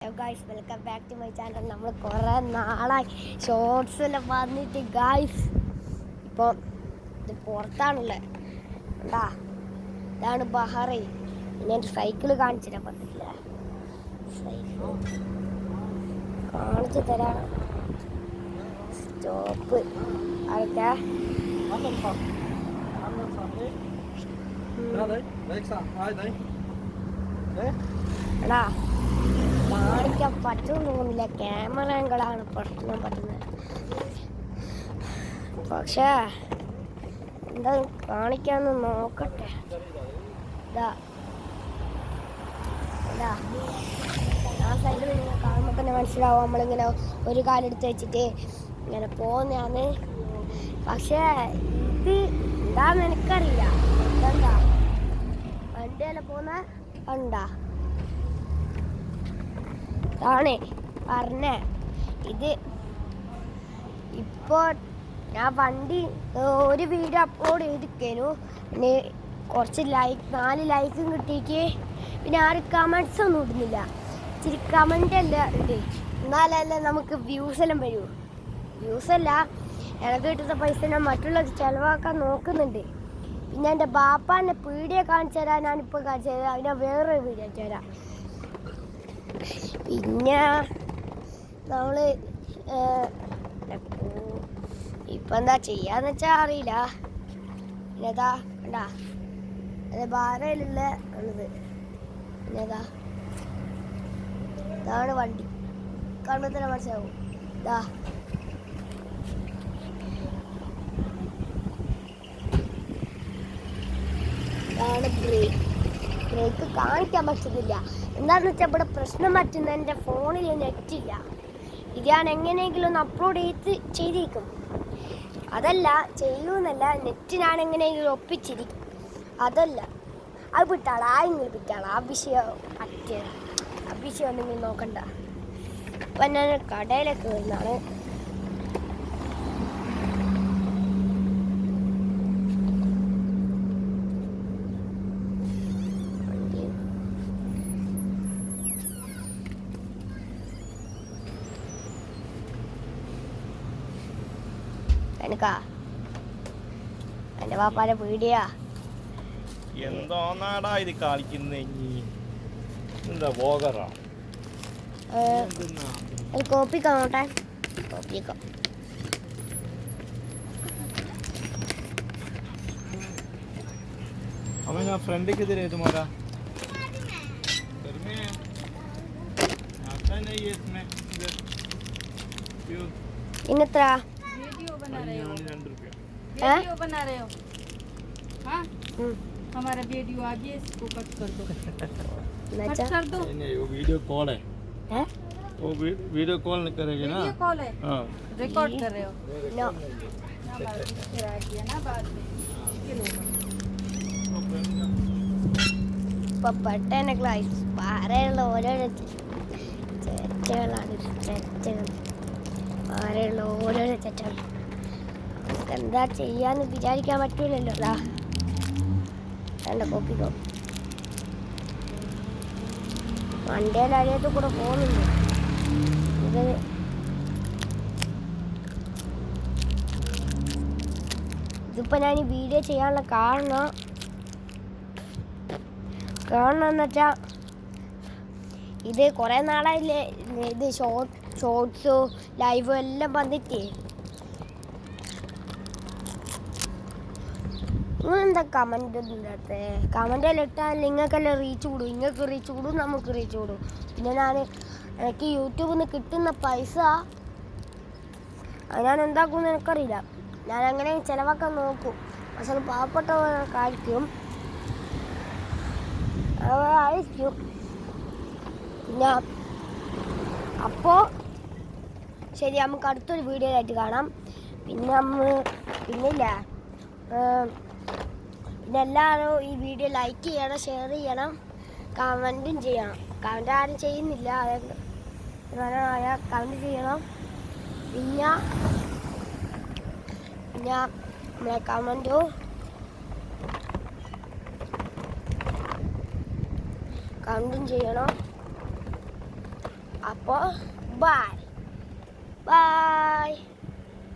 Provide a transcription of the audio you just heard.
Hello guys, welcome back to my channel. നമ്മൾ കുറേ നാളായി ഷോർട്സ് എല്ലാം വന്നിട്ട് ഗായ്സ്. ഇപ്പോൾ ഇത് പുറത്താണുള്ളത്. എന്താ ഇതാണ് ബഹ്റൈൻ. ഞാൻ സൈക്കിള് കാണിച്ചു തരാൻ പറ്റില്ല. സൈക്കിൾ കാണിച്ചു തരാം. സ്റ്റോപ്പ് അതൊക്കെ എടാ കാണിക്കാൻ പറ്റുമെന്ന് തോന്നുന്നില്ല. ക്യാമറ ആംഗിളാണ് പ്രശ്നം പറ്റുന്നത്. പക്ഷേ എന്താ കാണിക്കാന്ന് നോക്കട്ടെ. ഇതാ ഇതാ ആ സൈഡിൽ നിങ്ങൾ കാണുമ്പോൾ തന്നെ മനസ്സിലാവും നമ്മളിങ്ങനെ ഒരു കാലെടുത്ത് വെച്ചിട്ട് ഇങ്ങനെ പോകുന്നതാണ്. പക്ഷേ ഇത് എന്താന്ന് എനിക്കറിയില്ല. എന്താ വണ്ടിയല്ല പോകുന്ന കണ്ടാ ആണ് പറഞ്ഞേ. ഇത് ഇപ്പോൾ ഞാൻ വണ്ടി ഒരു വീഡിയോ അപ്ലോഡ് ചെയ്തിരിക്കുന്നു. പിന്നെ കുറച്ച് 4 ലൈക്കും കിട്ടിയിട്ട് പിന്നെ ആരും കമൻസ് ഒന്നും ഇടുന്നില്ല. ഇച്ചിരി കമൻ്റ് എല്ലാം ഉണ്ട്, എന്നാലല്ലേ നമുക്ക് വ്യൂസ് എല്ലാം വരൂ. വ്യൂസല്ല, എനിക്ക് കിട്ടുന്ന പൈസ ഞാൻ മറ്റുള്ളത് ചിലവാക്കാൻ നോക്കുന്നുണ്ട്. പിന്നെ എൻ്റെ ബാപ്പാൻ്റെ വീഡിയോ കാണിച്ചു തരാൻ ഞാനിപ്പോൾ കാണിച്ചു തരാം. അതിനെ വേറൊരു വീഡിയോ അയച്ചു തരാം. പിന്നെ നമ്മൾ ഇപ്പം എന്താ ചെയ്യാന്ന് വെച്ചാൽ അറിയില്ല. പിന്നെതാ കണ്ടാ അത് ബഹ്റൈനിലുള്ള ഉള്ളത്. പിന്നെതാ ഇതാണ് വണ്ടി. കാണുമ്പോൾ തന്നെ മനസ്സിലാവും. ഇതാ ഇതാണ് ബ്രേക്ക് കാണിക്കാൻ പറ്റുന്നില്ല. എന്താണെന്ന് വെച്ചാൽ ഇവിടെ പ്രശ്നം പറ്റുന്ന എൻ്റെ ഫോണിൽ നെറ്റില്ല. ഇത് ഞാൻ എങ്ങനെയെങ്കിലും ഒന്ന് അപ്ലോഡ് ചെയ്തിരിക്കും. അതല്ല ചെയ്യൂന്നല്ല, നെറ്റ് ഞാൻ എങ്ങനെയെങ്കിലും ഒപ്പിച്ചിരിക്കും. അതല്ല അത് വിട്ടാളാ, ഇങ്ങനെ വിട്ടാളാ. ആ വിഷയം ഒന്നും നോക്കണ്ട. അപ്പം ഞാൻ കടയിലേക്ക് വരുന്നതാണ്. എനിക്കാ എൻ്റെ പാപ്പാൻ്റെ വീഡിയോ എന്തോന്നാടാ ഇത് കളിക്കുന്നേ? എന്താ പോകറാ? ഒരു കോപ്പി കാണോട്ടെ. കോപ്പിക്കോ हमें ना फ्रेंड किधर है तुम्हारा? घर में है, आता नहीं है इसमें इधर क्यों? ഇന്നെത്ര वीडियो बना रहे हो? 2 रुपया वीडियो बना रहे हो? हाँ, हमारा वीडियो आ गया, इसको कट कर दो। कट कर दो। नहीं, वो वीडियो कॉल है। हैं? वो वीडियो कॉल करेगी ना? वीडियो कॉल है, हाँ। रिकॉर्ड कर रहे हो നോ. ना? बाद में फिर आ गया ना, बाद में मुश्किल होगा। ഇപ്പൊ പെട്ടെന്ന് ക്ലാസ് പാറയുള്ള ഓരോരോ തെറ്റുകളാണ്. തെറ്റുകൾ പാറയുള്ള ഓരോരോ തെറ്റുകൾ നമുക്ക് എന്താ ചെയ്യാന്ന് വിചാരിക്കാൻ പറ്റൂലല്ലോ. അതാ എൻ്റെ കോപ്പിക്കോ വണ്ടിയുടെ അടിയത്ത് കൂടെ പോകുന്നുണ്ട്. ഇത് ഇതിപ്പോൾ ഞാൻ ഈ വീഡിയോ ചെയ്യാനുള്ള കാരണം എന്ന് വെച്ചാൽ ഇത് കുറേ നാളായില്ലേ ഇത് ഷോർട്സോ ലൈവോ എല്ലാം വന്നിട്ടേ. നിങ്ങളെന്താ കമൻ്റ് ഇല്ലാത്തേ? കമൻ്റെല്ലാം ഇട്ടാൽ നിങ്ങൾക്കെല്ലാം റീച്ച് കൂടും. നിങ്ങൾക്ക് റീച്ച് കൂടും, നമുക്ക് റീച്ച് കൂടും. പിന്നെ എനിക്ക് യൂട്യൂബിൽ നിന്ന് കിട്ടുന്ന പൈസ അത് ഞാൻ എന്താക്കുമെന്ന് എനിക്കറിയില്ല. ഞാൻ അങ്ങനെ ചിലവാക്കാൻ നോക്കും. പക്ഷെ പാവപ്പെട്ടവർക്കായിരിക്കും ആയിരിക്കും. പിന്നെ അപ്പോൾ ശരി, നമുക്ക് അടുത്തൊരു വീഡിയോ ആയിട്ട് കാണാം. പിന്നെ എല്ലാവരും ഈ വീഡിയോ ലൈക്ക് ചെയ്യണം, ഷെയർ ചെയ്യണം, കമൻറ്റും ചെയ്യണം. കമൻറ്റ് ആരും ചെയ്യുന്നില്ല, അതായത് കമൻറ്റ് ചെയ്യണം. പിന്നെ നമ്മളെ കമൻറ്റും ചെയ്യണം. അപ്പോൾ ബൈ ബൈ.